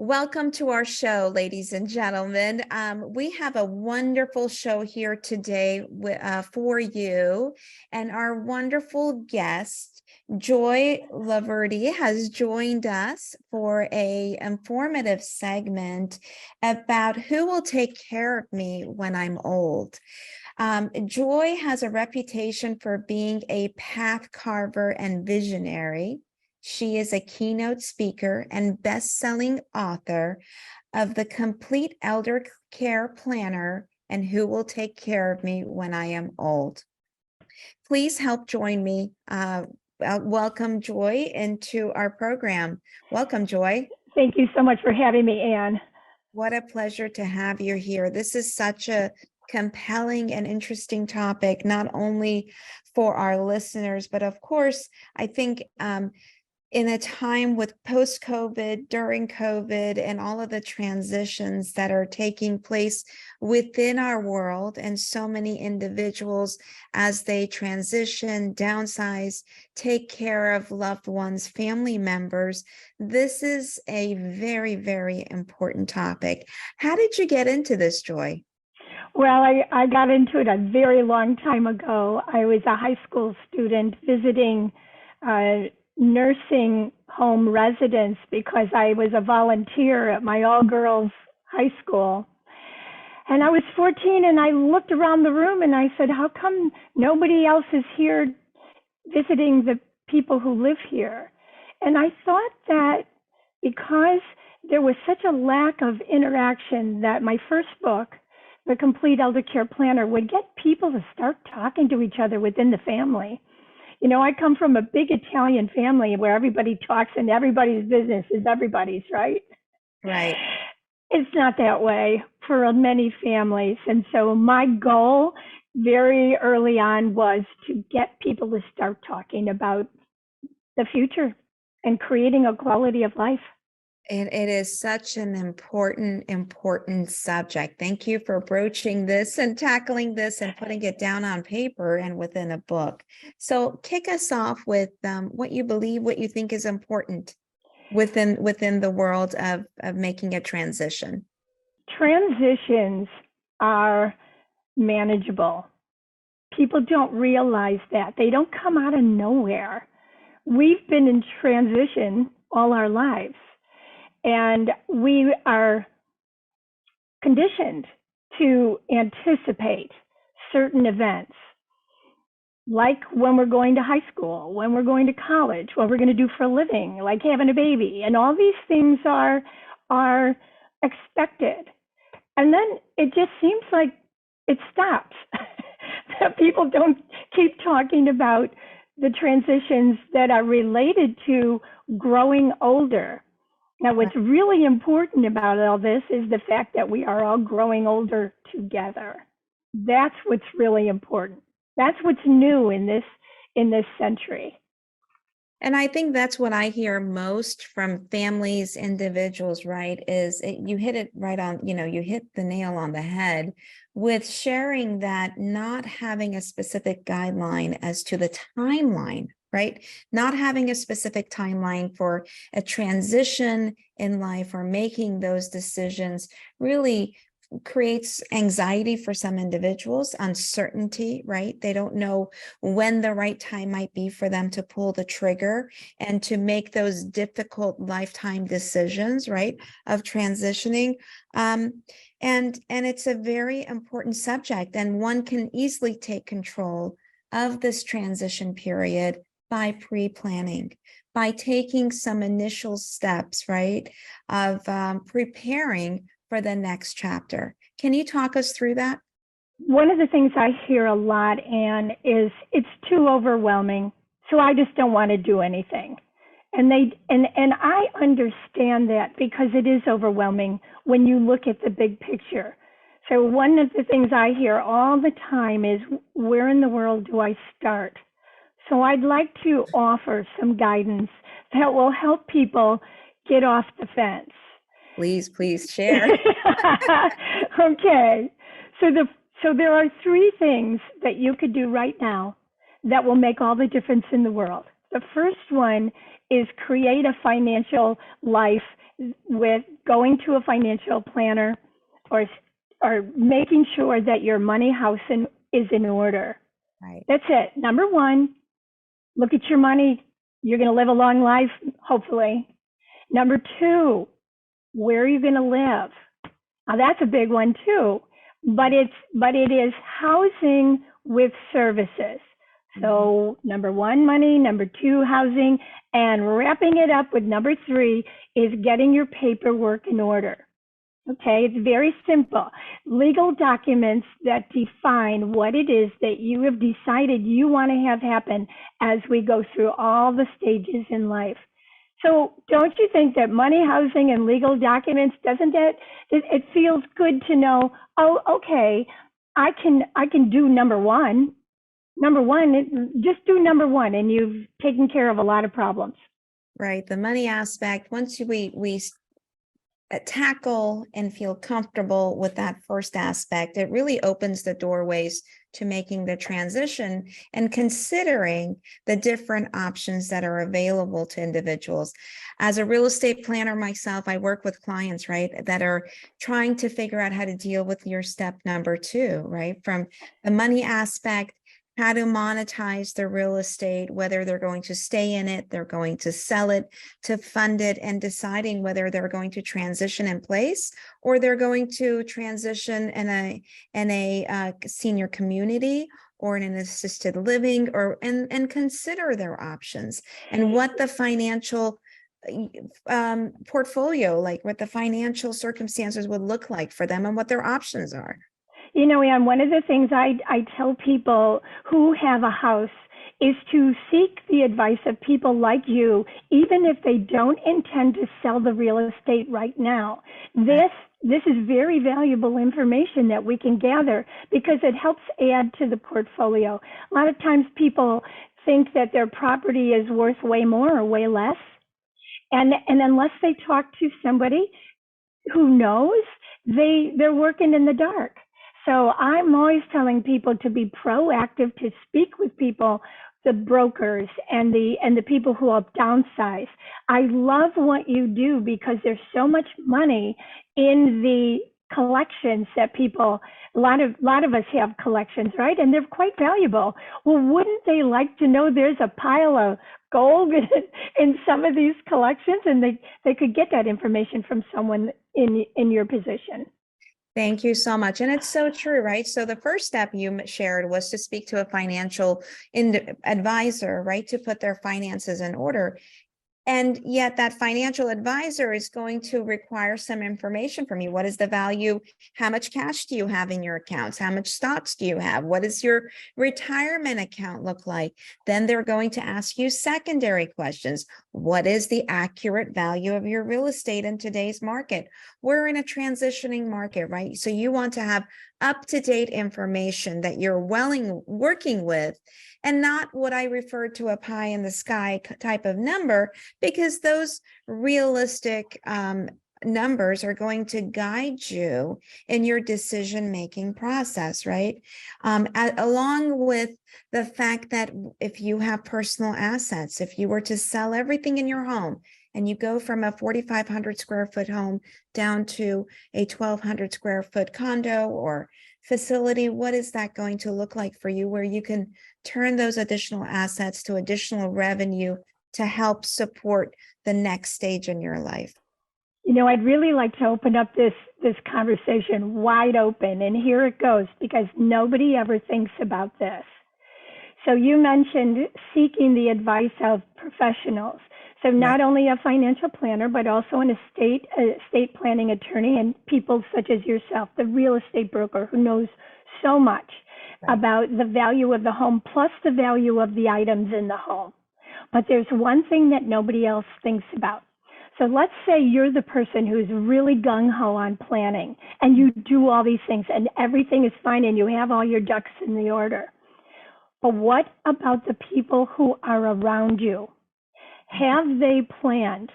Welcome to our show, ladies and gentlemen. We have a wonderful show here today for you, and our wonderful guest, Joy Loverde, has joined us for an informative segment about who will take care of me when I'm old. Joy has a reputation for being a path carver and visionary. She is a keynote speaker and best-selling author of the Complete Eldercare Planner and Who Will Take Care of Me When I Am Old. Please help join me. Welcome Joy into our program. Welcome, Joy. Thank you so much for having me, Anne. What a pleasure to have you here. This is such a compelling and interesting topic, not only for our listeners, but of course, I think in a time with post-COVID, during COVID, and all of the transitions that are taking place within our world, and so many individuals as they transition, downsize, take care of loved ones, family members, this is a very, very important topic. How did you get into this, Joy? Well, I got into it a very long time ago. I was a high school student visiting nursing home residents because I was a volunteer at my all-girls high school. And I was 14 and I looked around the room and I said, how come nobody else is here visiting the people who live here? And I thought that because there was such a lack of interaction, that my first book, The Complete Eldercare Planner, would get people to start talking to each other within the family. You know, I come from a big Italian family where everybody talks and everybody's business is everybody's, right? Right. It's not that way for many families. And so my goal very early on was to get people to start talking about the future and creating a quality of life. It is such an important subject. Thank you for broaching this and tackling this and putting it down on paper and within a book. So kick us off with what you believe, what you think is important within the world of making a transition. Transitions are manageable. People don't realize that. They don't come out of nowhere. We've been in transition all our lives. And we are conditioned to anticipate certain events, like when we're going to high school, when we're going to college, what we're going to do for a living, like having a baby. And all these things are expected. And then it just seems like it stops. That people don't keep talking about the transitions that are related to growing older. Now, what's really important about all this is the fact that we are all growing older together. That's what's really important. That's what's new in this century. And I think that's what I hear most from families, individuals, right? You hit it right on, you hit the nail on the head with sharing that not having a specific guideline as to the timeline, right? Not having a specific timeline for a transition in life or making those decisions really creates anxiety for some individuals, uncertainty, right? They don't know when the right time might be for them to pull the trigger and to make those difficult lifetime decisions, right, of transitioning. And it's a very important subject, and one can easily take control of this transition period by pre-planning, by taking some initial steps, right, of preparing for the next chapter. Can you talk us through that? One of the things I hear a lot, Anne, is it's too overwhelming, so I just don't want to do anything. And I understand that because it is overwhelming when you look at the big picture. So one of the things I hear all the time is, where in the world do I start? So I'd like to offer some guidance that will help people get off the fence. Please share. Okay. So there are three things that you could do right now that will make all the difference in the world. The first one is create a financial life with going to a financial planner or making sure that your money house is in order. Right. That's it. Number one, look at your money. You're going to live a long life, hopefully. Number two, where are you going to live? Now that's a big one too, but it is housing with services. So number one, money, number two, housing, and wrapping it up with number three is getting your paperwork in order. Okay, it's very simple. Legal documents that define what it is that you have decided you want to have happen as we go through all the stages in life. So don't you think that money, housing, and legal documents, doesn't it feels good to know, oh, okay, I can do number one. Number one, just do number one, and you've taken care of a lot of problems. Right. The money aspect, once we tackle and feel comfortable with that first aspect, it really opens the doorways to making the transition and considering the different options that are available to individuals. As a real estate planner myself, I work with clients, right, that are trying to figure out how to deal with your step number two, right, from the money aspect, how to monetize their real estate, whether they're going to stay in it, they're going to sell it, to fund it, and deciding whether they're going to transition in place or they're going to transition in a senior community or in an assisted living, or and consider their options and what the financial portfolio, like what the financial circumstances would look like for them and what their options are. You know, Ann, one of the things I tell people who have a house is to seek the advice of people like you, even if they don't intend to sell the real estate right now. This is very valuable information that we can gather because it helps add to the portfolio. A lot of times people think that their property is worth way more or way less. And unless they talk to somebody who knows, they're working in the dark. So I'm always telling people to be proactive, to speak with people, the brokers and the people who have downsized. I love what you do because there's so much money in the collections that people, a lot of us have collections, right? And they're quite valuable. Well, wouldn't they like to know there's a pile of gold in some of these collections, and they could get that information from someone in your position? Thank you so much. And it's so true, right? So the first step you shared was to speak to a financial advisor, right? To put their finances in order. And yet that financial advisor is going to require some information from you. What is the value? How much cash do you have in your accounts? How much stocks do you have? What does your retirement account look like? Then they're going to ask you secondary questions. What is the accurate value of your real estate in today's market? We're in a transitioning market, right? So you want to have up-to-date information that you're working with, and not what I refer to a pie in the sky type of number, because those realistic numbers are going to guide you in your decision-making process, right? Along with the fact that if you have personal assets, if you were to sell everything in your home and you go from a 4,500 square foot home down to a 1,200 square foot condo or facility, what is that going to look like for you, where you can turn those additional assets to additional revenue to help support the next stage in your life? You know, I'd really like to open up this conversation wide open, and here it goes, because nobody ever thinks about this. So you mentioned seeking the advice of professionals. So not only a financial planner, but also an estate planning attorney, and people such as yourself, the real estate broker who knows so much about the value of the home, plus the value of the items in the home. But there's one thing that nobody else thinks about. So let's say you're the person who's really gung-ho on planning, and you do all these things and everything is fine and you have all your ducks in the order. But what about the people who are around you? Have they planned?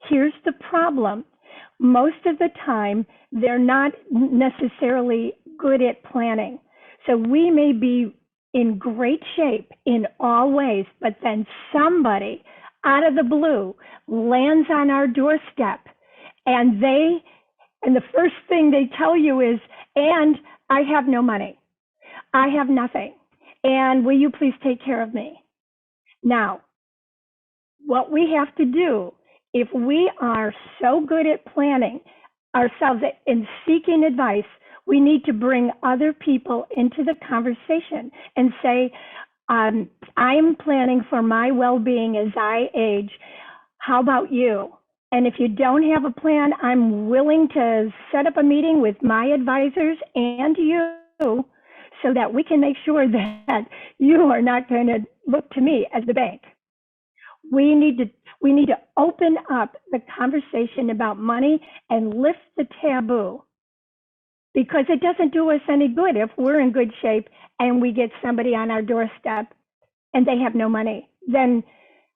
Here's the problem. Most of the time, they're not necessarily good at planning. So we may be in great shape in all ways, but then somebody out of the blue lands on our doorstep And the first thing they tell you is, and I have no money. I have nothing. And will you please take care of me? Now, what we have to do, if we are so good at planning ourselves and seeking advice, we need to bring other people into the conversation and say, I am planning for my well-being as I age. How about you? And if you don't have a plan, I'm willing to set up a meeting with my advisors and you so that we can make sure that you are not going to look to me as the bank. We need to open up the conversation about money and lift the taboo, because it doesn't do us any good if we're in good shape and we get somebody on our doorstep and they have no money. Then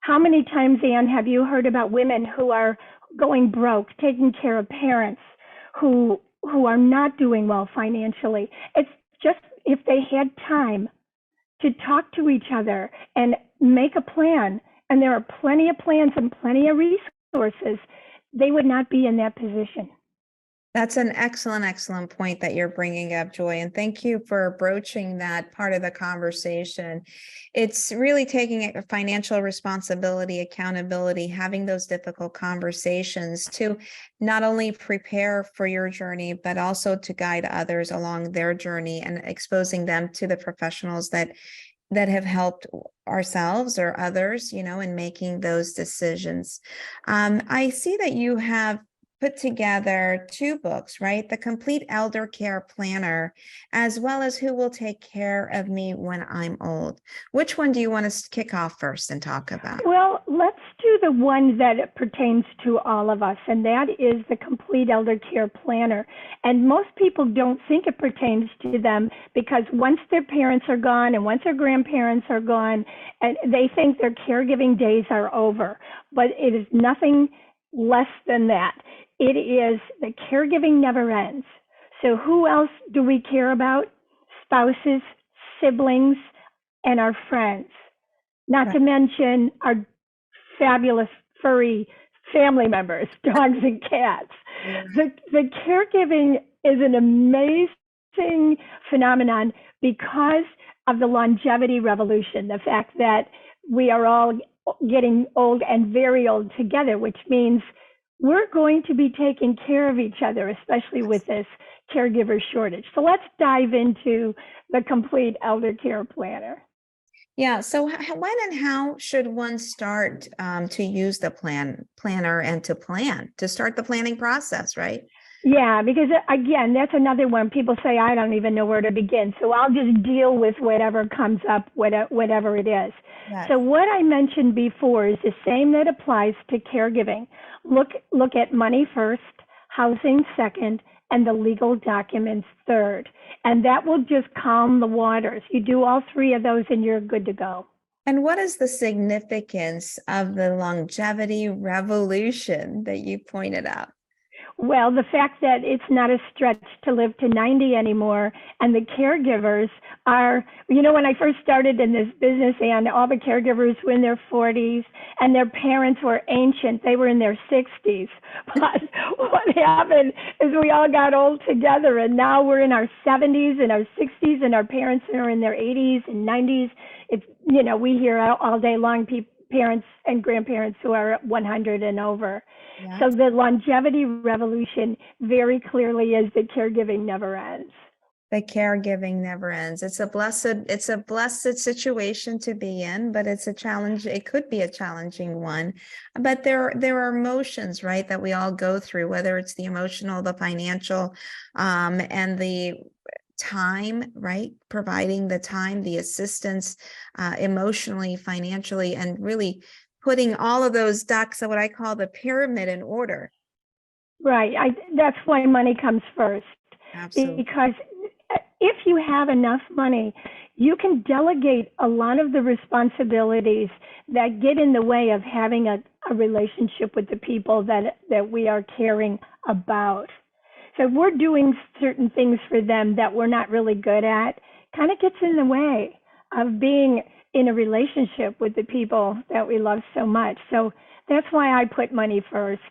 how many times, Anne, have you heard about women who are going broke, taking care of parents who are not doing well financially? It's just, if they had time to talk to each other and make a plan, and there are plenty of plans and plenty of resources, they would not be in that position. That's an excellent point that you're bringing up, Joy. And thank you for broaching that part of the conversation. It's really taking a financial responsibility, accountability, having those difficult conversations to not only prepare for your journey, but also to guide others along their journey and exposing them to the professionals that have helped ourselves or others, in making those decisions. I see that you have put together 2 books, right? The Complete Eldercare Planner, as well as Who Will Take Care of Me When I'm Old. Which one do you want to kick off first and talk about? Well, let's do the one that pertains to all of us, and that is the Complete Eldercare Planner. And most people don't think it pertains to them because once their parents are gone and once their grandparents are gone, and they think their caregiving days are over. But it is nothing less than that. It is, the caregiving never ends. So who else do we care about? Spouses, siblings, and our friends. Not to mention our fabulous furry family members, dogs and cats. The caregiving is an amazing phenomenon because of the longevity revolution, the fact that we are all getting old and very old together, which means we're going to be taking care of each other, especially with this caregiver shortage. So let's dive into the Complete Eldercare Planner. Yeah. So when and how should one start to use the planner and to start the planning process, right? Yeah, because again, that's another one. People say, I don't even know where to begin. So I'll just deal with whatever comes up, whatever it is. Yes. So what I mentioned before is the same that applies to caregiving. Look at money first, housing second, and the legal documents third. And that will just calm the waters. You do all 3 of those and you're good to go. And what is the significance of the longevity revolution that you pointed out? Well, the fact that it's not a stretch to live to 90 anymore, and the caregivers are, when I first started in this business, and all the caregivers were in their 40s, and their parents were ancient. They were in their 60s. But what happened is we all got old together, and now we're in our 70s and our 60s, and our parents are in their 80s and 90s. It's, we hear all day long parents and grandparents who are 100 and over. Yeah. So the longevity revolution very clearly is that caregiving never ends. The caregiving never ends. It's a blessed situation to be in, but it's a challenge. It could be a challenging one. But there are emotions, right, that we all go through, whether it's the emotional, the financial, and the time, right? Providing the time, the assistance, emotionally, financially, and really putting all of those ducks, what I call the pyramid, in order. Right. That's why money comes first. Absolutely. Because if you have enough money, you can delegate a lot of the responsibilities that get in the way of having a relationship with the people that we are caring about. So we're doing certain things for them that we're not really good at, kind of gets in the way of being in a relationship with the people that we love so much. So That's why I put money first.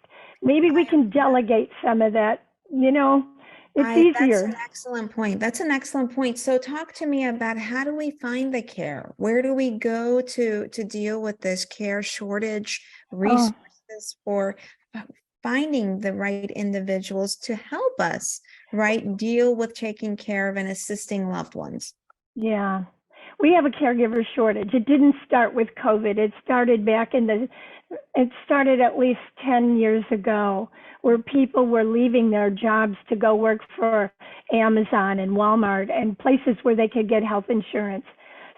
Maybe we can delegate some of that, it's That's an easier. excellent point. That's an excellent point. So talk to me about how do we find the care? Where do we go to deal with this care shortage, Oh, resources for finding the right individuals to help us, right, deal with taking care of and assisting loved ones? yeah. We have a caregiver shortage. It didn't start with COVID. It started at least 10 years ago, where people were leaving their jobs to go work for Amazon and Walmart and places where they could get health insurance.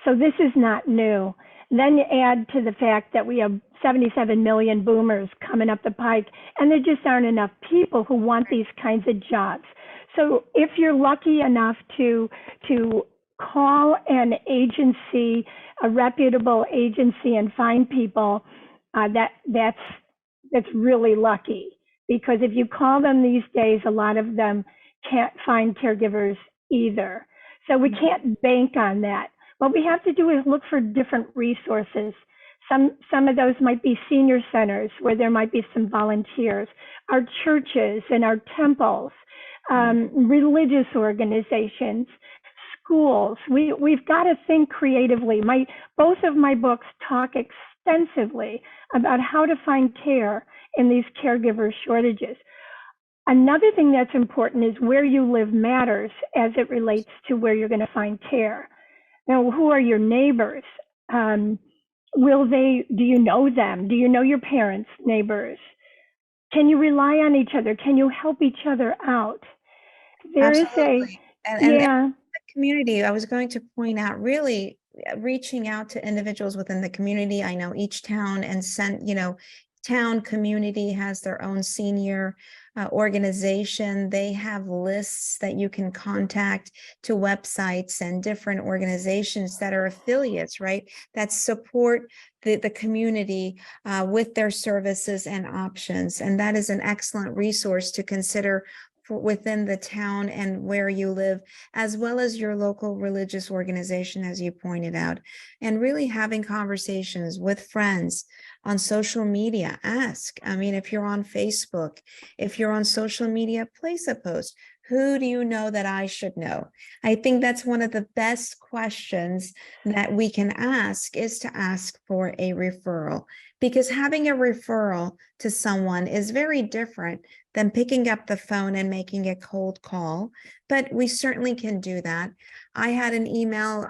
So this is not new. Then you add to the fact that we have 77 million boomers coming up the pike, and there just aren't enough people who want these kinds of jobs. So if you're lucky enough to call an agency, a reputable agency, and find people, that's really lucky, because if you call them these days, a lot of them can't find caregivers either. So we can't bank on that. What we have to do is look for different resources. Some of those might be senior centers where there might be some volunteers, our churches and our temples, religious organizations, schools. We've got to think creatively. Both of my books talk extensively about how to find care in these caregiver shortages. Another thing that's important is where you live matters as it relates to where you're going to find care. Now, who are your neighbors? Do you know them? Do you know your parents' neighbors? Can you rely on each other? Can you help each other out? There is Absolutely. And yeah, the community, I was going to point out, really reaching out to individuals within the community. I know each town and town community has their own senior organization. They have lists that you can contact to websites and different organizations that are affiliates, right? That support the community with their services and options. And that is an excellent resource to consider within the town and where you live, as well as your local religious organization, as you pointed out, and really having conversations with friends on social media. Ask, if you're on Facebook, if you're on social media, place a post. Who do you know that I should know? I think that's one of the best questions that we can ask, is to ask for a referral, because having a referral to someone is very different than picking up the phone and making a cold call. But we certainly can do that. I had an email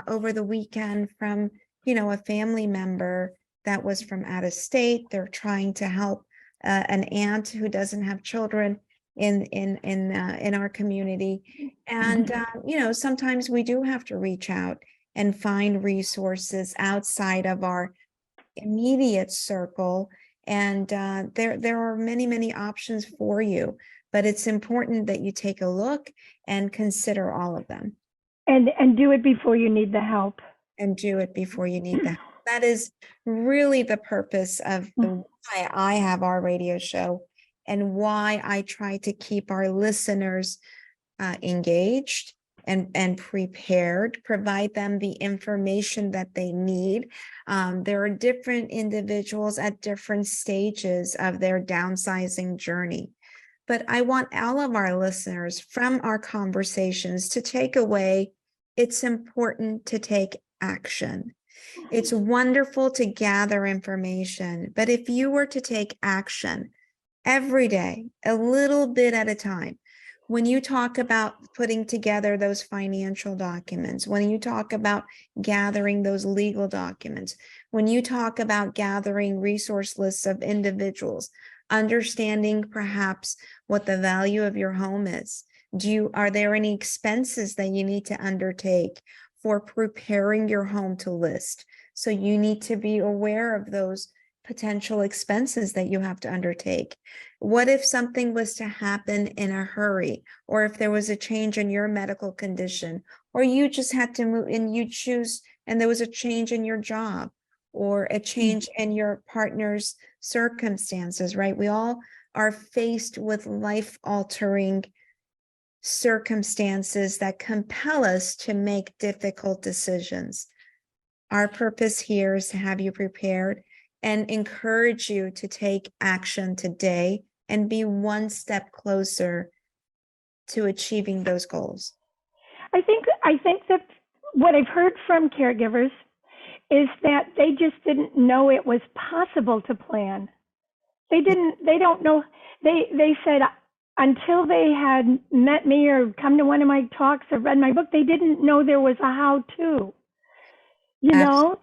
over the weekend from, a family member that was from out of state. They're trying to help an aunt who doesn't have children in our community. And sometimes we do have to reach out and find resources outside of our immediate circle. And there are many options for you, but it's important that you take a look and consider all of them. and do it before you need the help. And do it before you need that. That is really the purpose of why I have our radio show, and why I try to keep our listeners engaged and prepared, provide them the information that they need. There are different individuals at different stages of their downsizing journey. But I want all of our listeners from our conversations to take away, it's important to take action. It's wonderful to gather information, but if you were to take action every day, a little bit at a time, when you talk about putting together those financial documents, when you talk about gathering those legal documents, when you talk about gathering resource lists of individuals, understanding perhaps what the value of your home is. Are there any expenses that you need to undertake for preparing your home to list? So you need to be aware of those potential expenses that you have to undertake. What if something was to happen in a hurry, or if there was a change in your medical condition, or you just had to move and there was a change in your job, or a change in your partner's circumstances, right? We all are faced with life-altering circumstances that compel us to make difficult decisions. Our purpose here is to have you prepared and encourage you to take action today and be one step closer to achieving those goals. I think that what I've heard from caregivers is that they just didn't know it was possible to plan. They don't know. They said until they had met me or come to one of my talks or read my book, they didn't know there was a how-to. You know,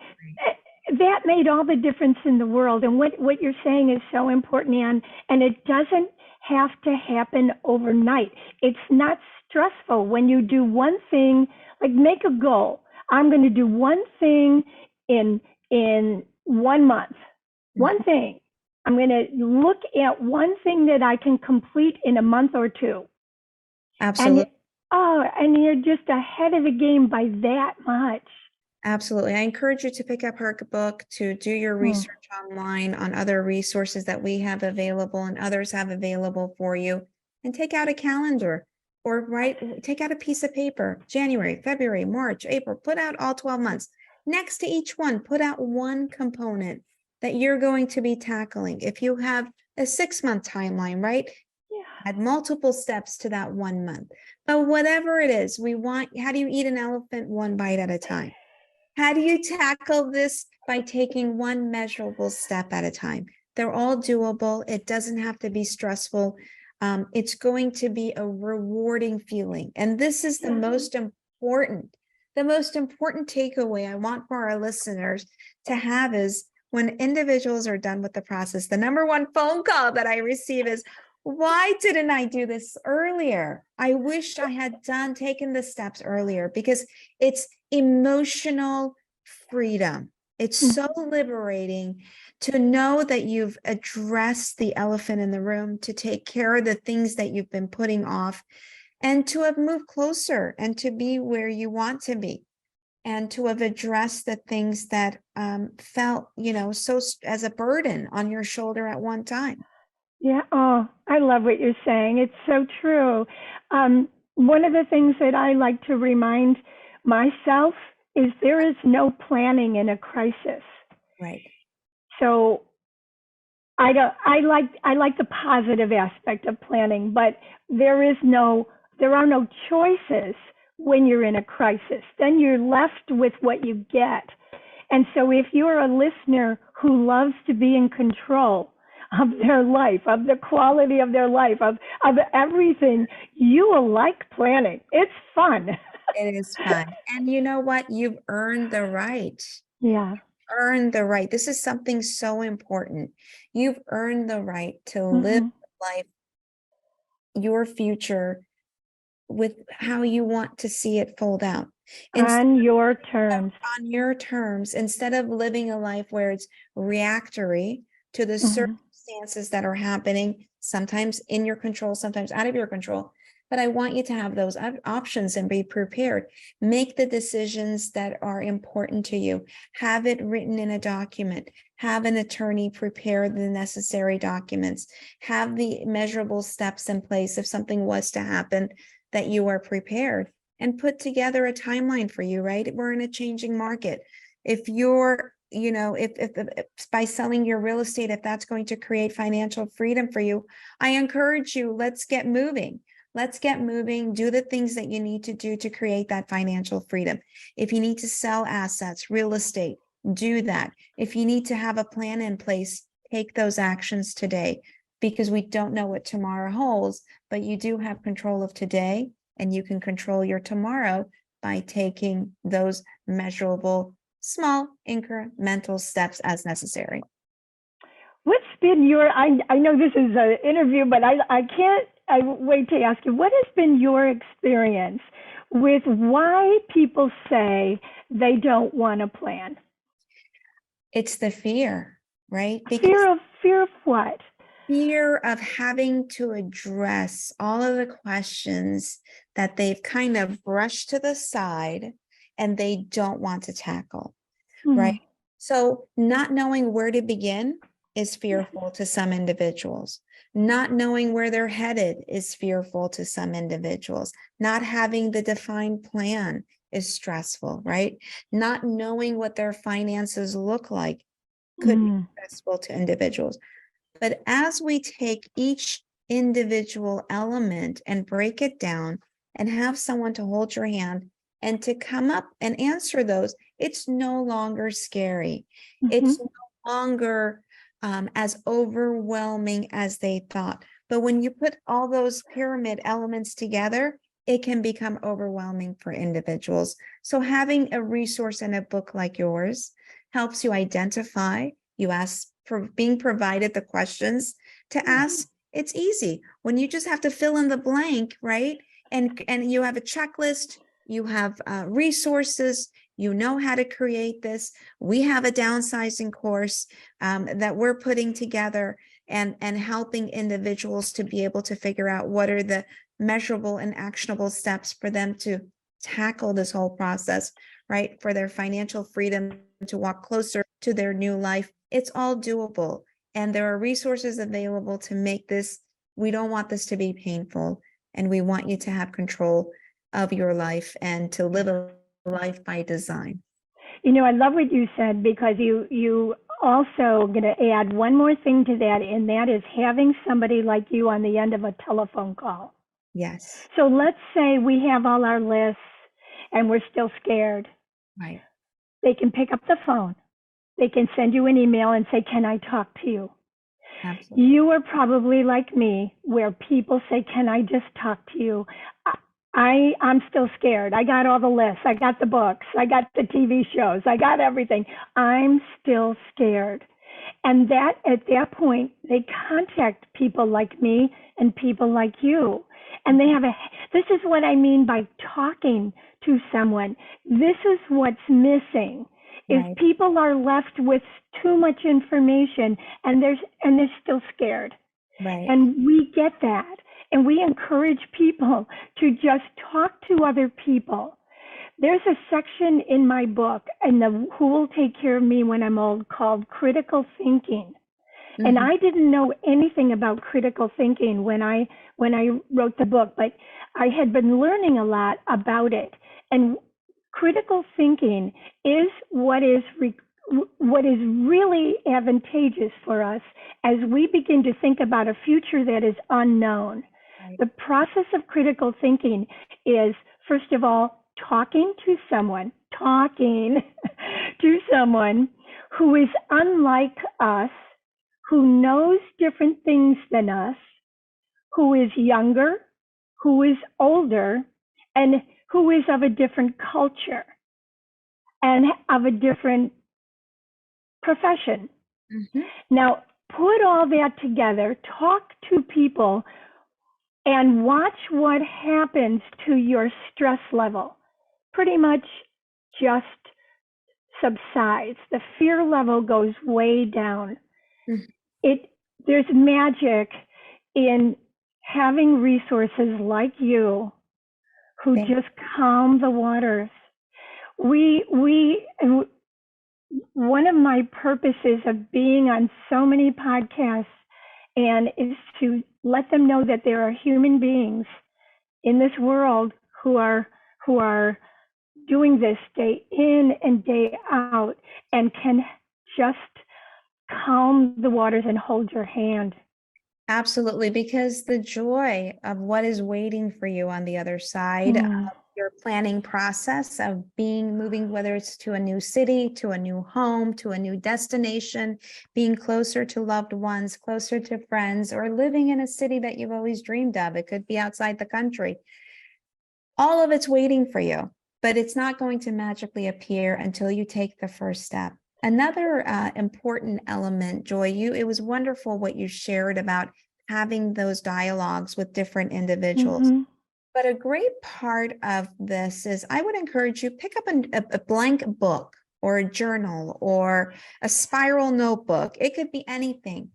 that made all the difference in the world. And what you're saying is so important, Anne. And it doesn't have to happen overnight. It's not stressful when you do one thing, like make a goal. I'm going to do one thing in 1 month. One thing. I'm going to look at one thing that I can complete in a month or two. Absolutely. And you're just ahead of the game by that much. Absolutely. I encourage you to pick up her book, to do your research online on other resources that we have available and others have available for you, and take out a calendar or take out a piece of paper, January, February, March, April, put out all 12 months. Next to each one, put out one component that you're going to be tackling. If you have a 6-month timeline, right? Yeah. Add multiple steps to that 1 month. But whatever it is, how do you eat an elephant one bite at a time? How do you tackle this? By taking one measurable step at a time. They're all doable. It doesn't have to be stressful. It's going to be a rewarding feeling. And this is the most important takeaway I want for our listeners to have is when individuals are done with the process, the number one phone call that I receive is, why didn't I do this earlier? I wish I had taken the steps earlier, because it's emotional freedom. It's so liberating to know that you've addressed the elephant in the room, to take care of the things that you've been putting off, and to have moved closer and to be where you want to be, and to have addressed the things that felt, so as a burden on your shoulder at one time. Yeah. Oh, I love what you're saying. It's so true. One of the things that I like to remind myself is there is no planning in a crisis. Right. So I like the positive aspect of planning, but there are no choices when you're in a crisis. Then you're left with what you get. And so if you're a listener who loves to be in control of their life, of the quality of their life, of everything, you will like planning. It's fun. It is fun. And you know what? You've earned the right. Yeah. Earned the right. This is something so important. You've earned the right to live life, your future, with how you want to see it fold out. On your terms. On your terms, instead of living a life where it's reactory to the circumstances that are happening, sometimes in your control, sometimes out of your control. But I want you to have those options and be prepared. Make the decisions that are important to you. Have it written in a document. Have an attorney prepare the necessary documents. Have the measurable steps in place if something was to happen, that you are prepared, and put together a timeline for you, right? We're in a changing market. If you're, if by selling your real estate, if that's going to create financial freedom for you, I encourage you, let's get moving. Let's get moving, do the things that you need to do to create that financial freedom. If you need to sell assets, real estate, do that. If you need to have a plan in place, take those actions today, because we don't know what tomorrow holds, but you do have control of today, and you can control your tomorrow by taking those measurable, small incremental steps as necessary. What's been I know this is an interview, but I can't wait to ask you, what has been your experience with why people say they don't want to plan? It's the fear, right? Because fear of what? Fear of having to address all of the questions that they've kind of brushed to the side and they don't want to tackle, right? So not knowing where to begin is fearful to some individuals. Not knowing where they're headed is fearful to some individuals. Not having the defined plan is stressful, right? Not knowing what their finances look like could be accessible to individuals. But as we take each individual element and break it down and have someone to hold your hand and to come up and answer those, it's no longer scary. It's no longer as overwhelming as they thought. But when you put all those pyramid elements together, it can become overwhelming for individuals. So having a resource and a book like yours helps you identify, you ask for being provided the questions to ask. It's easy when you just have to fill in the blank, right? And you have a checklist, you have resources, you know how to create this. We have a downsizing course that we're putting together and helping individuals to be able to figure out what are the measurable and actionable steps for them to tackle this whole process, right? For their financial freedom to walk closer to their new life. It's all doable. And there are resources available to make this. We don't want this to be painful. And we want you to have control of your life and to live a life by design. You know, I love what you said, because you also going to add one more thing to that, and that is having somebody like you on the end of a telephone call. Yes. So let's say we have all our lists and we're still scared. Right. They can pick up the phone. They can send you an email and say, can I talk to you? Absolutely. You are probably like me, where people say, can I just talk to you? I'm still scared. I got all the lists. I got the books. I got the TV shows. I got everything. I'm still scared. And that at that point, they contact people like me and people like you. And they have this is what I mean by talking to someone. This is what's missing. Is Right. people are left with too much information and they're still scared. Right. And we get that. And we encourage people to just talk to other people. There's a section in my book, and Who Will Take Care of Me When I'm Old, called Critical Thinking. And I didn't know anything about critical thinking when I wrote the book, but I had been learning a lot about it. And critical thinking is what is really advantageous for us as we begin to think about a future that is unknown. Right. The process of critical thinking is, first of all, talking to someone who is unlike us, who knows different things than us, who is younger, who is older, and who is of a different culture and of a different profession. Now, put all that together, talk to people, and watch what happens to your stress level. Pretty much just subsides. The fear level goes way down. There's magic in having resources like you who just calm the waters. And one of my purposes of being on so many podcasts and is to let them know that there are human beings in this world who are doing this day in and day out and can just calm the waters and hold your hand. Absolutely, because the joy of what is waiting for you on the other side of your planning process of moving, whether it's to a new city, to a new home, to a new destination, being closer to loved ones, closer to friends, or living in a city that you've always dreamed of. It could be outside the country. All of it's waiting for you, but it's not going to magically appear until you take the first step. Another important element, Joy, it was wonderful what you shared about having those dialogues with different individuals. But a great part of this is I would encourage you, pick up a blank book or a journal or a spiral notebook. It could be anything.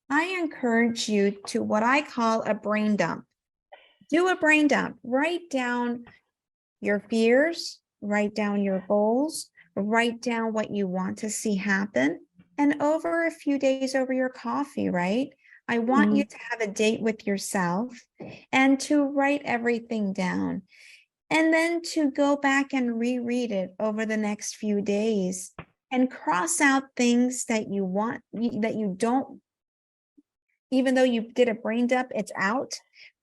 I encourage you to what I call a brain dump. Do a brain dump. Write down your fears, write down your goals, write down what you want to see happen. And over a few days over your coffee, right? I want you to have a date with yourself and to write everything down. And then to go back and reread it over the next few days and cross out things that you want, that you don't, even though you did a brain dump, it's out.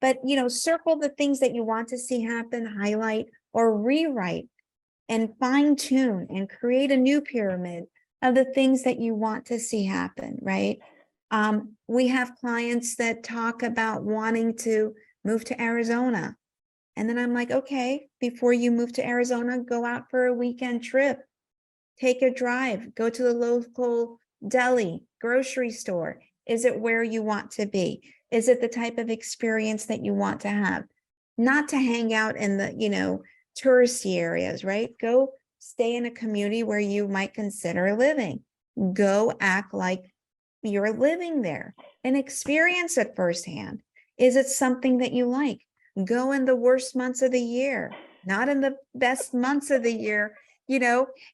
But, circle the things that you want to see happen, highlight or rewrite and fine tune and create a new pyramid of the things that you want to see happen, right? We have clients that talk about wanting to move to Arizona. And then I'm like, okay, before you move to Arizona, go out for a weekend trip, take a drive, go to the local deli, grocery store. Is it where you want to be? Is it the type of experience that you want to have? Not to hang out in the, touristy areas, right? Go stay in a community where you might consider living. Go act like you're living there and experience it firsthand. Is it something that you like? Go in the worst months of the year, not in the best months of the year,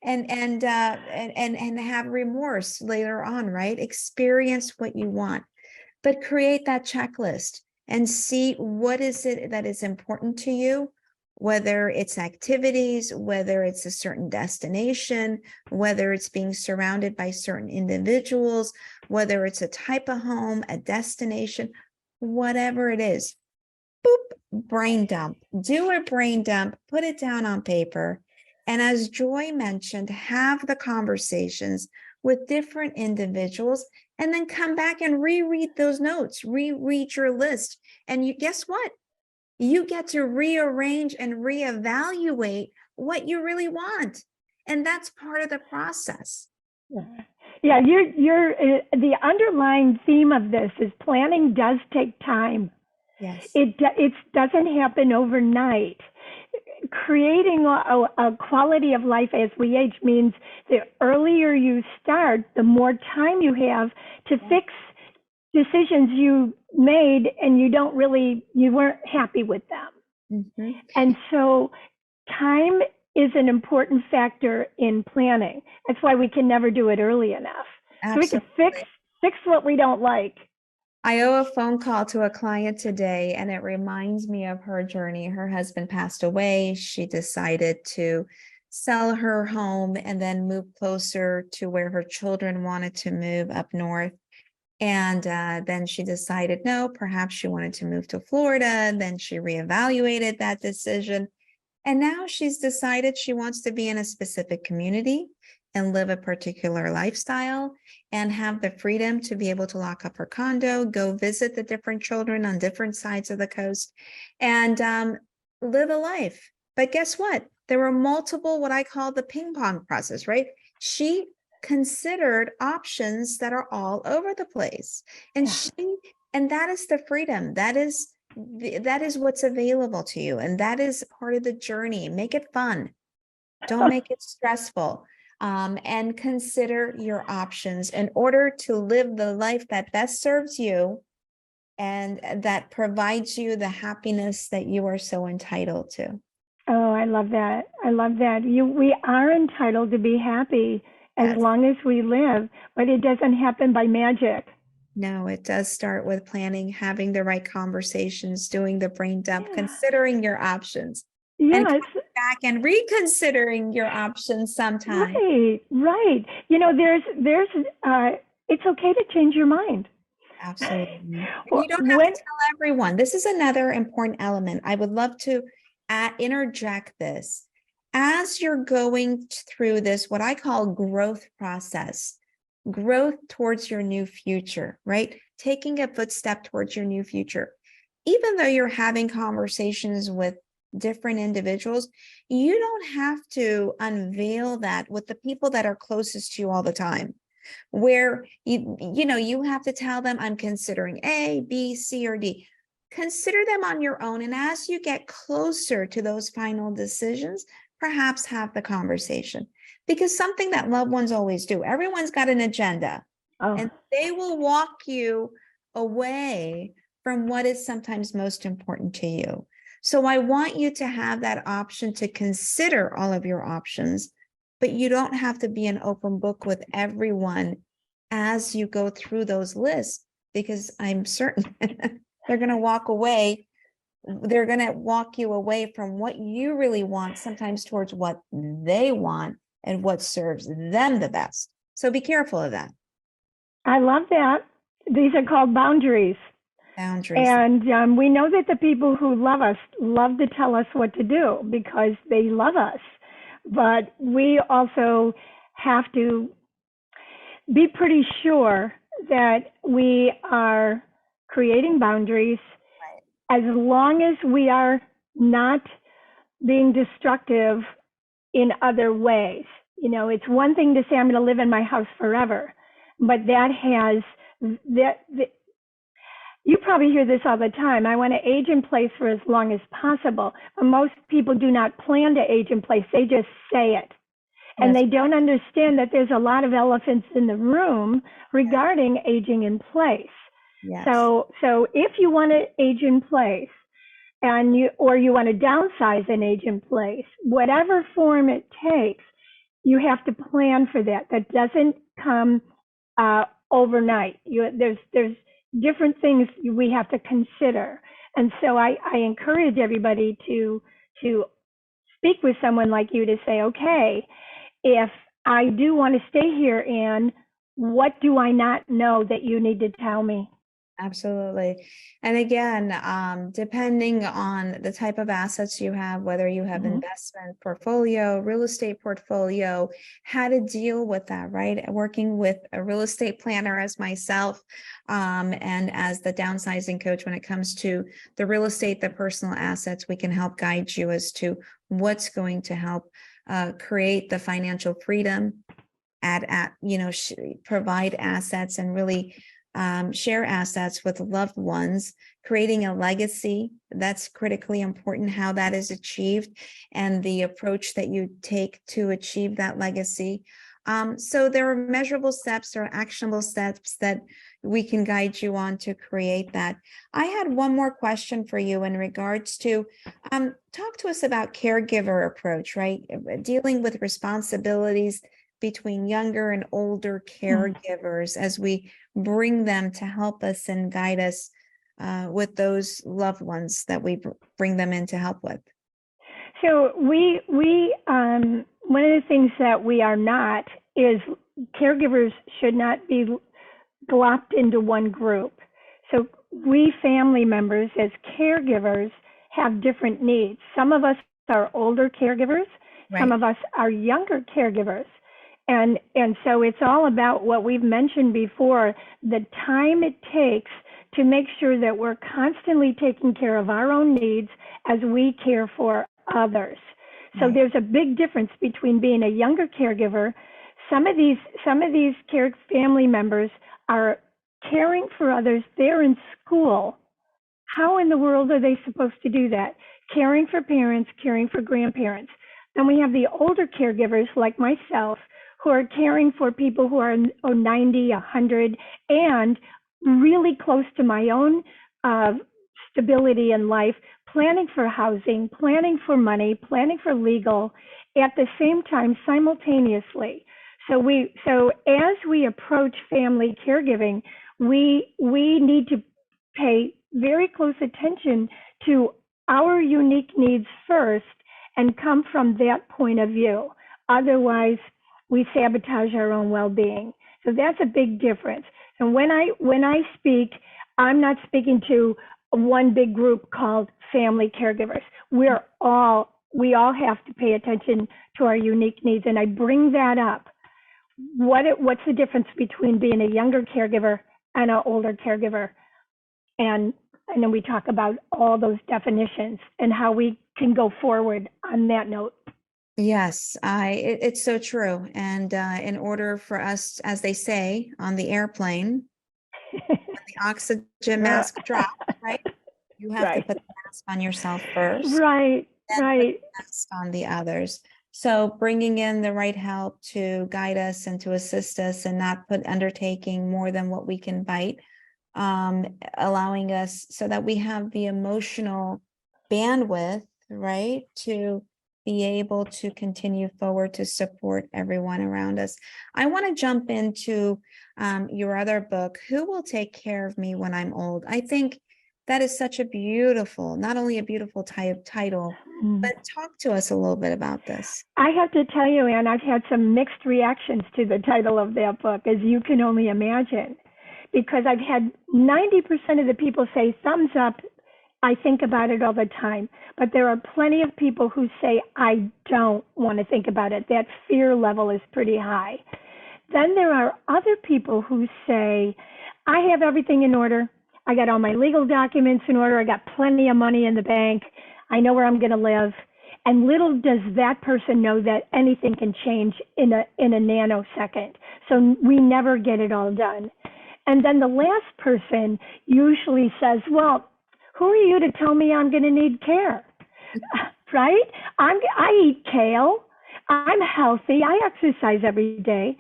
and have remorse later on, right? Experience what you want, but create that checklist and see what is it that is important to you, whether it's activities, whether it's a certain destination, whether it's being surrounded by certain individuals, whether it's a type of home, a destination, whatever it is. Boop, brain dump. Do a brain dump, put it down on paper. And as Joy mentioned, have the conversations with different individuals and then come back and reread those notes, reread your list. And guess what? You get to rearrange and reevaluate what you really want. And that's part of the process. Yeah, the underlying theme of this is planning does take time. Yes. It doesn't happen overnight. Creating a quality of life as we age means the earlier you start, the more time you have to fix decisions you made and you weren't happy with them. Mm-hmm. And so time is an important factor in planning. That's why we can never do it early enough. Absolutely. So we can fix what we don't like. I owe a phone call to a client today, and it reminds me of her journey. Her husband passed away. She decided to sell her home and then move closer to where her children wanted to move up north. And then she decided, no, perhaps she wanted to move to Florida. Then she reevaluated that decision. And now she's decided she wants to be in a specific community and live a particular lifestyle and have the freedom to be able to lock up her condo, go visit the different children on different sides of the coast, and live a life. But guess what? There were multiple, what I call the ping pong process, right? She considered options that are all over the place. And that is the freedom. That is what's available to you. And that is part of the journey. Make it fun. Don't make it stressful. And consider your options in order to live the life that best serves you and that provides you the happiness that you are so entitled to. Oh, I love that. I love that. We are entitled to be happy as long as we live, but it doesn't happen by magic. No, it does start with planning, having the right conversations, doing the brain dump, considering your options. And coming back and reconsidering your options sometimes. Right. It's okay to change your mind. Absolutely. You don't have to tell everyone. This is another important element. I would love to interject this. As you're going through this, what I call growth process, growth towards your new future, right? Taking a footstep towards your new future. Even though you're having conversations with different individuals, you don't have to unveil that with the people that are closest to you all the time, where you have to tell them, I'm considering A, B, C, or D. Consider them on your own. And as you get closer to those final decisions, perhaps have the conversation, because something that loved ones always do, everyone's got an agenda and they will walk you away from what is sometimes most important to you. So I want you to have that option to consider all of your options, but you don't have to be an open book with everyone as you go through those lists, because I'm certain they're going to walk away. They're going to walk you away from what you really want, sometimes towards what they want. and what serves them the best. So be careful of that. I love that. These are called boundaries. Boundaries. And we know that the people who love us love to tell us what to do because they love us. But we also have to be pretty sure that we are creating boundaries as long as we are not being destructive in other ways. You know, it's one thing to say, I'm going to live in my house forever, but that has you probably hear this all the time. I want to age in place for as long as possible. But most people do not plan to age in place. They just say it. And they don't understand that there's a lot of elephants in the room regarding aging in place. Yes. So if you want to age in place and you want to downsize and age in place, whatever form it takes, you have to plan for that. That doesn't come overnight. There's different things we have to consider. And so I encourage everybody to speak with someone like you to say, okay, if I do want to stay here, Anne, what do I not know that you need to tell me? Absolutely. And again, depending on the type of assets you have, whether you have investment portfolio, real estate portfolio, how to deal with that, right? Working with a real estate planner as myself, and as the downsizing coach, when it comes to the real estate, the personal assets, we can help guide you as to what's going to help create the financial freedom, provide assets and really share assets with loved ones, creating a legacy. That's critically important, how that is achieved and the approach that you take to achieve that legacy. So there are measurable steps or actionable steps that we can guide you on to create that. I had one more question for you in regards to, talk to us about caregiver approach, right? Dealing with responsibilities between younger and older caregivers as we bring them to help us and guide us with those loved ones that we bring them in to help with. So we one of the things that we are not is caregivers should not be glopped into one group. So we family members as caregivers have different needs. Some of us are older caregivers, right. Some of us are younger caregivers. And so it's all about what we've mentioned before, the time it takes to make sure that we're constantly taking care of our own needs as we care for others. So right. There's a big difference between being a younger caregiver. Some of these family members are caring for others. They're in school. How in the world are they supposed to do that? Caring for parents, caring for grandparents. Then we have the older caregivers like myself, who are caring for people who are 90, 100, and really close to my own stability in life, planning for housing, planning for money, planning for legal, at the same time, simultaneously. So as we approach family caregiving, we need to pay very close attention to our unique needs first and come from that point of view. Otherwise, we sabotage our own well-being. So that's a big difference. And when I speak, I'm not speaking to one big group called family caregivers. We all have to pay attention to our unique needs. And I bring that up. What's the difference between being a younger caregiver and an older caregiver? And then we talk about all those definitions and how we can go forward on that note. Yes, it's so true. And in order for us, as they say on the airplane, when the oxygen mask drops, right? You have to put the mask on yourself first. Right, right. Put the mask on the others. So bringing in the right help to guide us and to assist us and not undertaking more than what we can bite, allowing us so that we have the emotional bandwidth, right, to be able to continue forward to support everyone around us. I want to jump into your other book, Who Will Take Care of Me When I'm Old? I think That is such a beautiful, not only a beautiful title, Mm. but talk to us a little bit about this. I have to tell you, Anne, I've had some mixed reactions to the title of that book, as you can only imagine, because I've had 90% of the people say thumbs up. I think about it all the time, but there are plenty of people who say, I don't want to think about it. That fear level is pretty high. Then there are other people who say, I have everything in order. I got all my legal documents in order. I got plenty of money in the bank. I know where I'm going to live. And little does that person know that anything can change in a nanosecond. So we never get it all done. And then the last person usually says, well, who are you to tell me I'm going to need care? Right? I eat kale. I'm healthy. I exercise every day.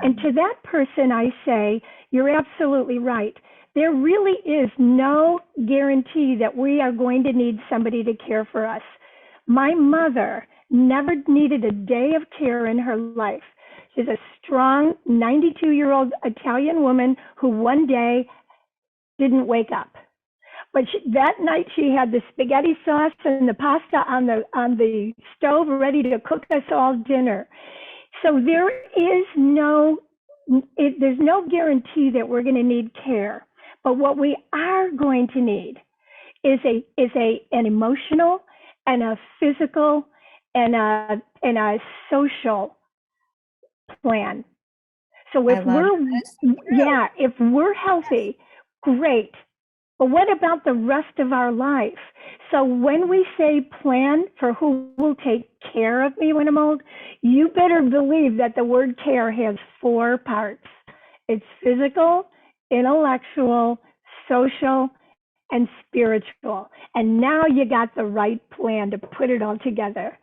And to that person, I say, you're absolutely right. There really is no guarantee that we are going to need somebody to care for us. My mother never needed a day of care in her life. She's a strong 92-year-old Italian woman who one day didn't wake up. But that night she had the spaghetti sauce and the pasta on the stove ready to cook us all dinner. So there's no guarantee that we're going to need care. But what we are going to need is an emotional and a physical and a social plan. So if we're healthy, great. But what about the rest of our life? So when we say plan for who will take care of me when I'm old, you better believe that the word care has 4 parts. It's physical, intellectual, social, and spiritual. And now you got the right plan to put it all together.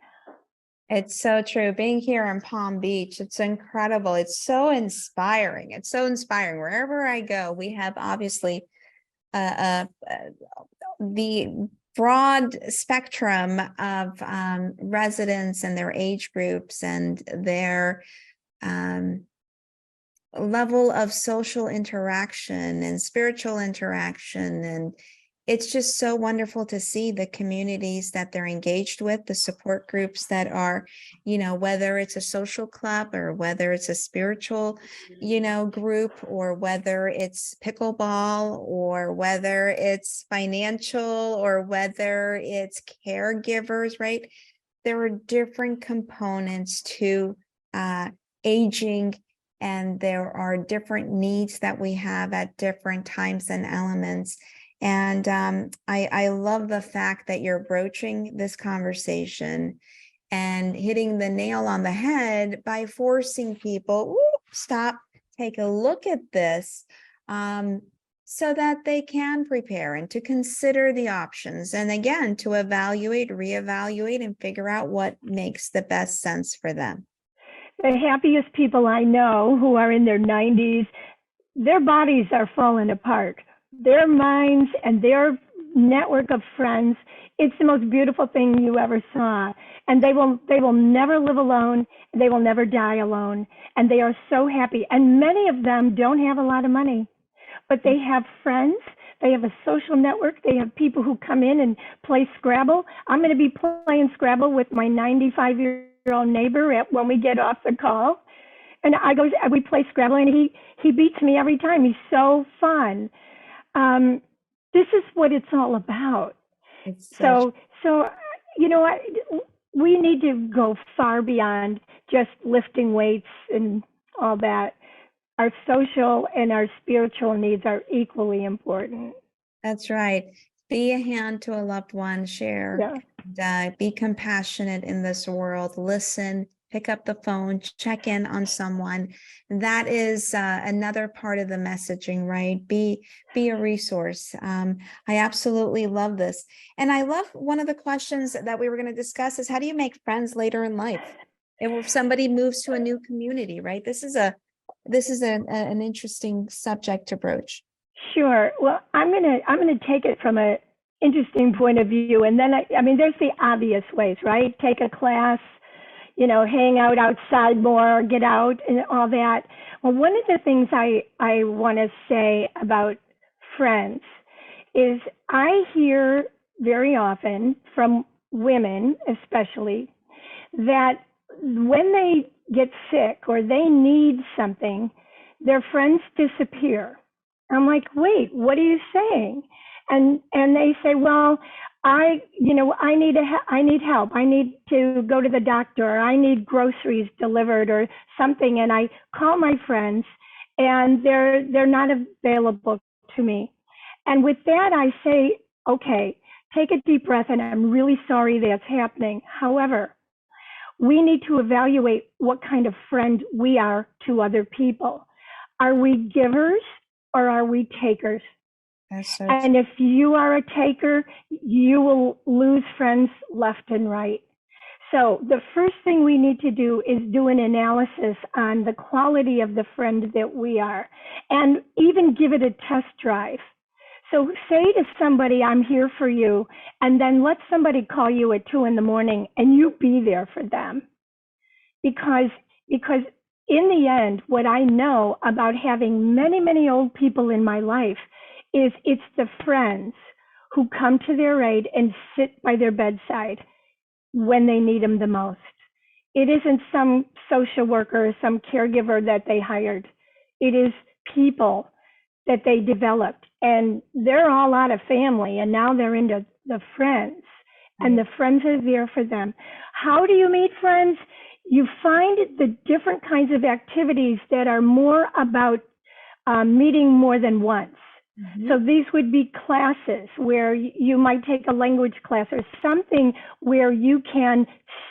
It's so true. Being here in Palm Beach, it's incredible. It's so inspiring. It's so inspiring. Wherever I go, we have obviously the broad spectrum of residents and their age groups and their level of social interaction and spiritual interaction. And it's just so wonderful to see the communities that they're engaged with, the support groups that are, whether it's a social club or whether it's a spiritual, group, or whether it's pickleball, or whether it's financial, or whether it's caregivers, right? There are different components to aging, and there are different needs that we have at different times and elements. And I love the fact that you're broaching this conversation and hitting the nail on the head by forcing people, stop, take a look at this, so that they can prepare and to consider the options. And again, to evaluate, reevaluate, and figure out what makes the best sense for them. The happiest people I know who are in their 90s, their bodies are falling apart. Their minds and their network of friends, it's the most beautiful thing you ever saw. And they will never live alone. They will never die alone. And they are so happy. And many of them don't have a lot of money, but they have friends. They have a social network. They have people who come in and play Scrabble. I'm going to be playing Scrabble with my 95-year-old neighbor when we get off the call. And we play Scrabble, and he beats me every time. He's so fun. This is what it's all about. So we need to go far beyond just lifting weights and all that. Our social and our spiritual needs are equally important. That's right. Be a hand to a loved one, share, be compassionate in this world, listen, pick up the phone, check in on someone. That is another part of the messaging, right? Be a resource. I absolutely love this. And I love one of the questions that we were going to discuss is, how do you make friends later in life? If somebody moves to a new community, right? This is an interesting subject to broach. Sure. Well, I'm gonna take it from an interesting point of view, and then I mean, there's the obvious ways, right? Take a class, hang out outside more, get out, and all that. Well, one of the things I want to say about friends is I hear very often from women, especially, that when they get sick or they need something, their friends disappear. I'm like, wait, what are you saying? And they say, well, I need help. I need to go to the doctor. Or I need groceries delivered or something. And I call my friends, and they're not available to me. And with that, I say, okay, take a deep breath, and I'm really sorry that's happening. However, we need to evaluate what kind of friend we are to other people. Are we givers or are we takers? That's so And if you are a taker, you will lose friends left and right. So the first thing we need to do is do an analysis on the quality of the friend that we are, and even give it a test drive. So say to somebody, I'm here for you, and then let somebody call you at 2 a.m. and you be there for them. Because in the end, what I know about having many, many old people in my life is it's the friends who come to their aid and sit by their bedside when they need them the most. It isn't some social worker or some caregiver that they hired. It is people that they developed, and they're all out of family, and now they're into the friends, and the friends are there for them. How do you meet friends? You find the different kinds of activities that are more about meeting more than once. Mm-hmm. So these would be classes where you might take a language class or something where you can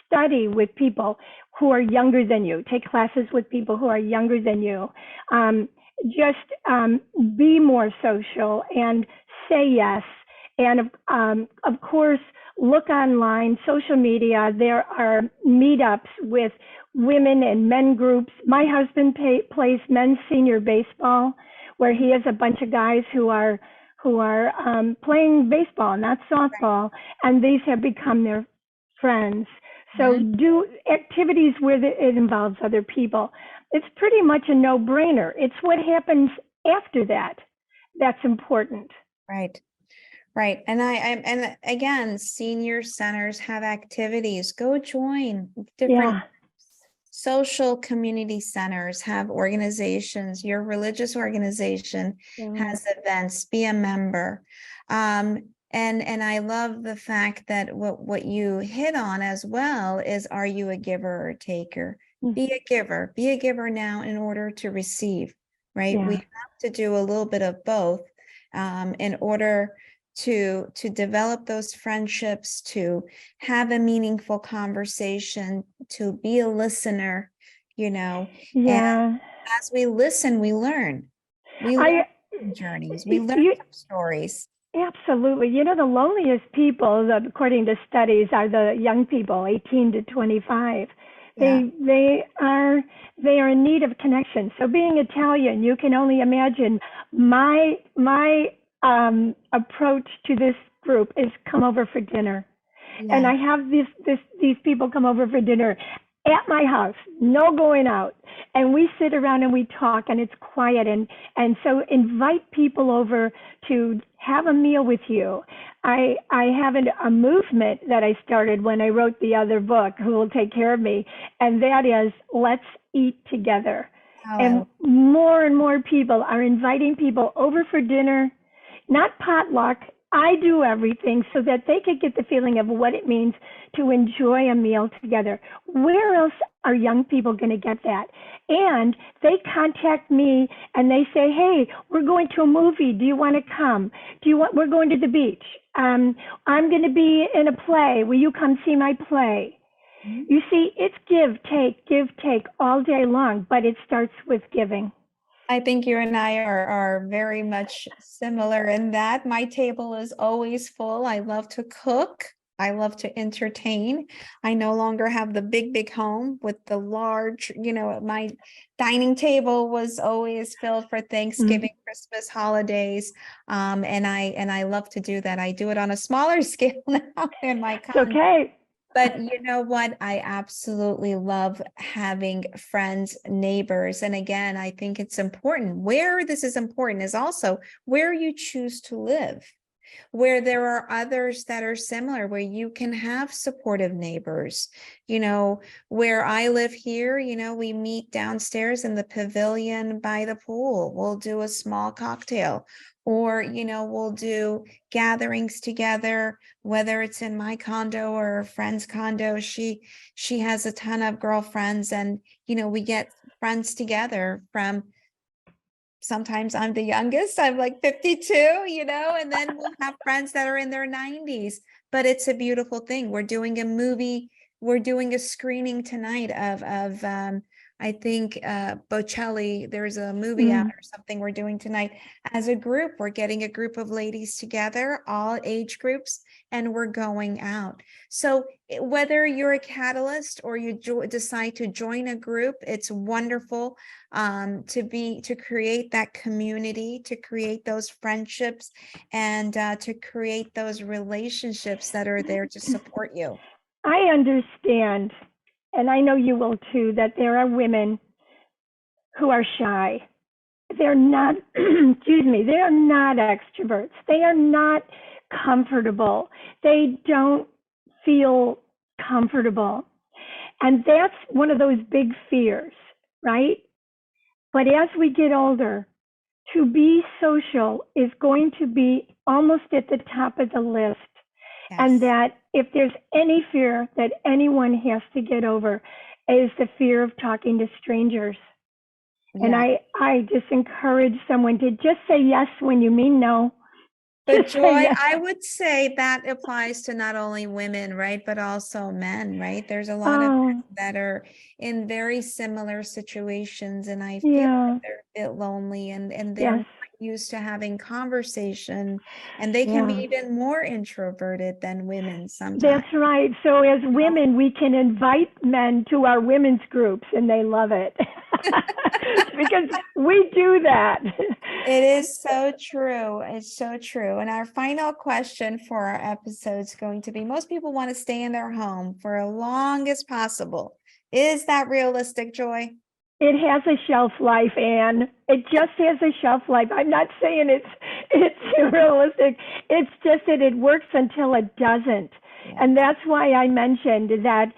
study with people who are younger than you, take classes with people who are younger than you. Just be more social and say yes. And of course, look online, social media. There are meetups with women and men groups. My husband plays men's senior baseball, where he has a bunch of guys who are playing baseball, not softball, and these have become their friends. So do activities where it involves other people. It's pretty much a no-brainer. It's what happens after that that's important. Right. Right. And again, senior centers have activities. Go join different social community centers, have organizations. Your religious organization has events, be a member. And I love the fact that what you hit on as well is, are you a giver or a taker? Be a giver now in order to receive, right? We have to do a little bit of both in order to develop those friendships, to have a meaningful conversation, to be a listener, and as we listen, we learn. We learn from journeys, we learn from stories. Absolutely. The loneliest people, according to studies, are the young people, 18 to 25. They are in need of connection. So being Italian, you can only imagine my approach to this group is come over for dinner. And I have these people come over for dinner at my house, no going out. And we sit around and we talk, and it's quiet. And so invite people over to have a meal with you. I have a movement that I started when I wrote the other book, Who Will Take Care of Me? And that is, let's eat together. And more people are inviting people over for dinner, not potluck. I do everything so that they could get the feeling of what it means to enjoy a meal together. Where else are young people going to get that? And they contact me and they say, hey, we're going to a movie. Do you want to come? We're going to the beach. I'm going to be in a play. Will you come see my play? You see, it's give, take all day long, but it starts with giving. I think you and I are very much similar in that. My table is always full. I love to cook. I love to entertain. I no longer have the big home with the large, my dining table was always filled for Thanksgiving, Christmas, holidays. And I love to do that. I do it on a smaller scale now in my condo. Okay. But you know what? I absolutely love having friends, neighbors. And again, I think it's important. Where this is important is also where you choose to live. where there are others that are similar, where you can have supportive neighbors. Where I live here, we meet downstairs in the pavilion by the pool. We'll do a small cocktail, or, we'll do gatherings together, whether it's in my condo or a friend's condo. She has a ton of girlfriends, and, we get friends together from, sometimes I'm the youngest, I'm like 52, and then we'll have friends that are in their 90s. But it's a beautiful thing. We're doing a movie, we're doing a screening tonight of I think Bocelli, there's a movie out or something we're doing tonight as a group. We're getting a group of ladies together, all age groups, and we're going out. So whether you're a catalyst or you decide to join a group, it's wonderful to create that community, to create those friendships, and to create those relationships that are there to support you. I understand, and I know you will too, that there are women who are shy. They're not, excuse me, they are not extroverts. They are not comfortable. They don't feel comfortable. And that's one of those big fears, right? But as we get older, to be social is going to be almost at the top of the list. Yes. And that if there's any fear that anyone has to get over, is the fear of talking to strangers. Yeah. And I just encourage someone to just say yes when you mean no. But Just say Joy, yes. I would say that applies to not only women, right, but also men, right? There's a lot of men that are in very similar situations, and I feel Yeah. that they're a bit lonely, and they're Yes. not used to having conversation, and they can be Yeah. even more introverted than women sometimes. That's right. So as women, we can invite men to our women's groups, and they love it because we do that. It is so true. It's so true. And our final question for our episode is going to be, most people want to stay in their home for as long as possible. Is that realistic, Joy? It has a shelf life, Anne. It just has a shelf life. I'm not saying it's realistic. It's just that it works until it doesn't. Yeah. And that's why I mentioned that,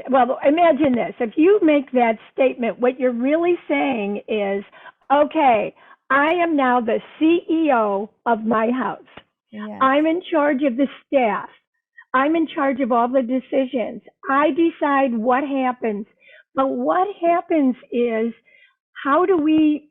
well, imagine this. If you make that statement, what you're really saying is, okay, I am now the CEO of my house. Yes. I'm in charge of the staff. I'm in charge of all the decisions. I decide what happens. But what happens is, how do we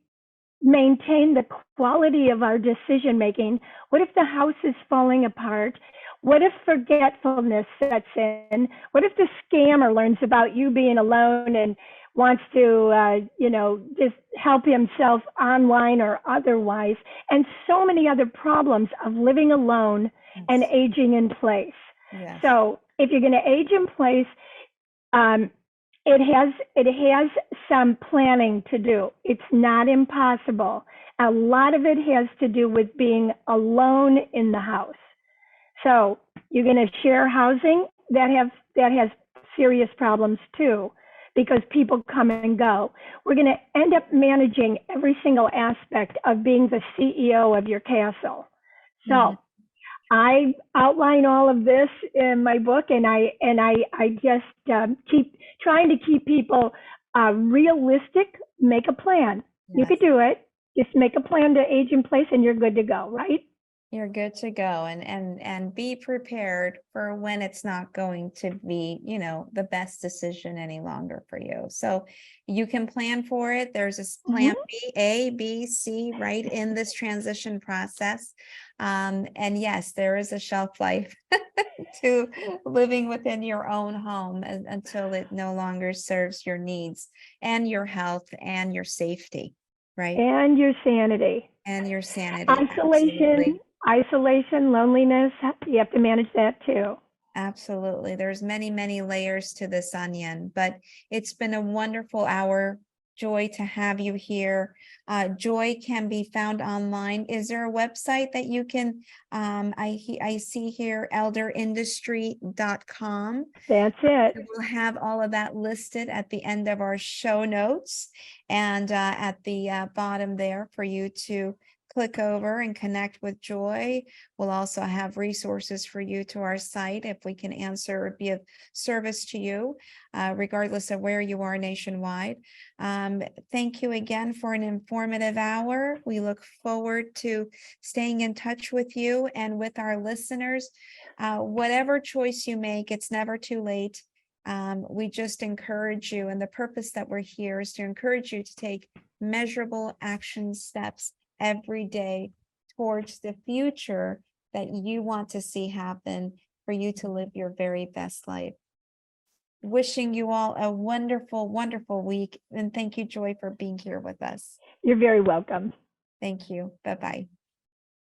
maintain the quality of our decision making? What if the house is falling apart? What if forgetfulness sets in? What if the scammer learns about you being alone and wants to, just help himself online or otherwise? And so many other problems of living alone and aging in place. Yes. So if you're going to age in place, it has some planning to do. It's not impossible. A lot of it has to do with being alone in the house. So you're going to share housing, that has serious problems too, because people come and go. We're going to end up managing every single aspect of being the CEO of your castle. So I outline all of this in my book, and I just keep trying to keep people realistic. Make a plan. Yes. You could do it. Just make a plan to age in place, and you're good to go, right? You're good to go, and be prepared for when it's not going to be, the best decision any longer for you. So you can plan for it. There's a plan B, A, B, C, right, in this transition process. And yes, there is a shelf life to living within your own home until it no longer serves your needs and your health and your safety, right? And your sanity. And your sanity. Isolation, loneliness, you have to manage that too. Absolutely. There's many, many layers to this onion, but it's been a wonderful hour, Joy, to have you here. Joy can be found online. Is there a website that you can, I see here, elderindustry.com. That's it. We'll have all of that listed at the end of our show notes, and at the bottom there for you to click over and connect with Joy. We'll also have resources for you to our site if we can answer or be of service to you, regardless of where you are nationwide. Thank you again for an informative hour. We look forward to staying in touch with you and with our listeners. Whatever choice you make, it's never too late. We just encourage you, and the purpose that we're here is to encourage you to take measurable action steps every day towards the future that you want to see happen for you to live your very best life. Wishing you all a wonderful, wonderful week. And thank you, Joy, for being here with us. You're very welcome. Thank you. Bye-bye.